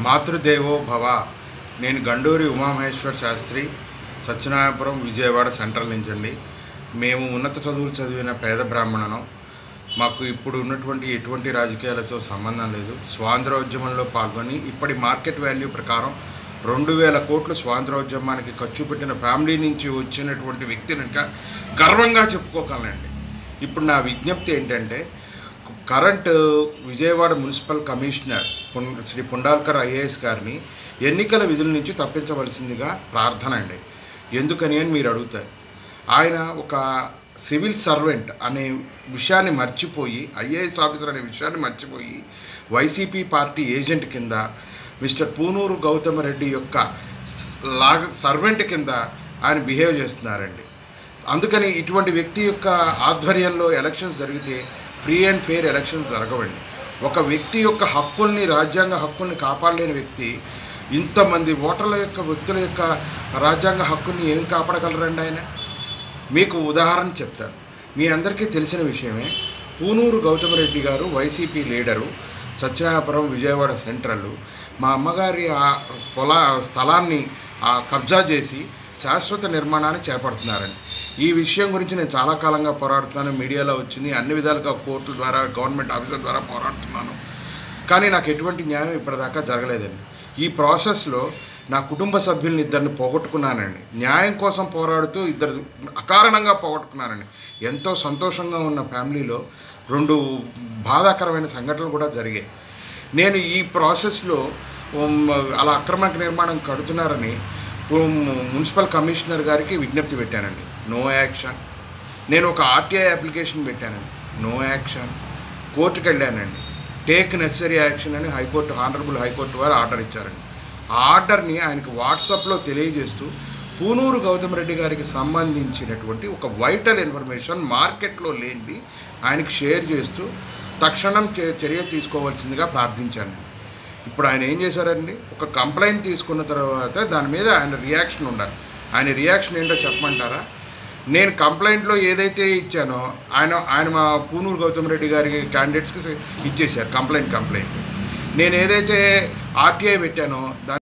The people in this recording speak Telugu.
మాతృదేవో భవ. నేను గండూరి ఉమామహేశ్వర శాస్త్రి, సత్యనారాయణపురం, విజయవాడ సెంట్రల్ నుంచి అండి. మేము ఉన్నత చదువులు చదివిన పేద బ్రాహ్మణం. మాకు ఇప్పుడు ఉన్నటువంటి ఎటువంటి రాజకీయాలతో సంబంధం లేదు. స్వాతంత్రోద్యమంలో పాల్గొని ఇప్పటి మార్కెట్ వాల్యూ ప్రకారం 2000 కోట్లు స్వాతంత్రోద్యమానికి ఖర్చు పెట్టిన ఫ్యామిలీ నుంచి వచ్చినటువంటి వ్యక్తిని ఇంకా గర్వంగా చెప్పుకోగలండి. ఇప్పుడు నా విజ్ఞప్తి ఏంటంటే, current Vijayawada municipal commissioner Shri Pundalkar IAS గారిని ఎన్నికల విధుల నుంచి తప్పించవలసిందిగా ప్రార్థన అండి. ఎందుకని అని మీరు అడుగుతారు. ఆయన ఒక సివిల్ సర్వెంట్ అనే విషయాన్ని మర్చిపోయి, ఐఏఎస్ ఆఫీసర్ అనే విషయాన్ని మర్చిపోయి, వైసీపీ పార్టీ ఏజెంట్ కింద మిస్టర్ పూనూరు గౌతమ్ రెడ్డి యొక్క సర్వెంట్ కింద ఆయన బిహేవ్ చేస్తున్నారండి. అందుకని ఇటువంటి వ్యక్తి యొక్క ఆధ్వర్యంలో ఎలక్షన్స్ జరిగితే ఫ్రీ అండ్ ఫెయిర్ ఎలక్షన్స్ జరగవండి. ఒక వ్యక్తి యొక్క హక్కుల్ని, రాజ్యాంగ హక్కుల్ని కాపాడలేని వ్యక్తి ఇంతమంది ఓటర్ల యొక్క వ్యక్తుల యొక్క రాజ్యాంగ హక్కుల్ని ఏం కాపాడగలరండి ఆయన? మీకు ఉదాహరణ చెప్తాను. మీ అందరికీ తెలిసిన విషయమే. పూనూరు గౌతమ్ రెడ్డి గారు YCP leader, Satyanarayanapuram Vijayawada central. మా అమ్మగారి స్థలాన్ని కబ్జా చేసి శాశ్వత నిర్మాణాన్ని చేపడుతున్నారండి. ఈ విషయం గురించి నేను చాలా కాలంగా పోరాడుతున్నాను. మీడియాలో వచ్చింది, అన్ని విధాలుగా కోర్టుల ద్వారా, గవర్నమెంట్ ఆఫీసర్ ద్వారా పోరాడుతున్నాను. కానీ నాకు ఎటువంటి న్యాయం ఇప్పటిదాకా జరగలేదండి. ఈ ప్రాసెస్లో నా కుటుంబ సభ్యుల్ని ఇద్దరిని పోగొట్టుకున్నానండి. న్యాయం కోసం పోరాడుతూ ఇద్దరు అకారణంగా పోగొట్టుకున్నానండి. ఎంతో సంతోషంగా ఉన్న ఫ్యామిలీలో 2 బాధాకరమైన సంఘటనలు కూడా జరిగాయి. నేను ఈ ప్రాసెస్లో అలా అక్రమ నిర్మాణం కడుతున్నారని మున్సిపల్ కమిషనర్ గారికి విజ్ఞప్తి పెట్టానండి. No action. నేను ఒక ఆర్టీఐ అప్లికేషన్ పెట్టానండి. No action. కోర్టుకు వెళ్ళానండి. టేక్ నెసరీ యాక్షన్ అని ఆనరబుల్ హైకోర్టు వారు ఆర్డర్ ఇచ్చారండి. ఆ ఆర్డర్ని ఆయనకు వాట్సాప్లో తెలియజేస్తూ పూనూరు గౌతమ్ రెడ్డి గారికి సంబంధించినటువంటి ఒక వైటల్ ఇన్ఫర్మేషన్ మార్కెట్లో లేనిది ఆయనకి షేర్ చేస్తూ తక్షణం చర్య తీసుకోవాల్సిందిగా ప్రార్థించాను. ఇప్పుడు ఆయన ఏం చేశారండి, ఒక కంప్లైంట్ తీసుకున్న తర్వాత దాని మీద ఆయన రియాక్షన్ ఉండాలి. ఆయన రియాక్షన్ ఏంటో చెప్పమంటారా? నేను కంప్లైంట్లో ఏదైతే ఇచ్చానో ఆయన మా పూనూరు గౌతమ్ రెడ్డి గారి క్యాండిడేట్స్కి ఇచ్చేశారు కంప్లైంట్. నేను ఏదైతే ఆర్టీఐ పెట్టానో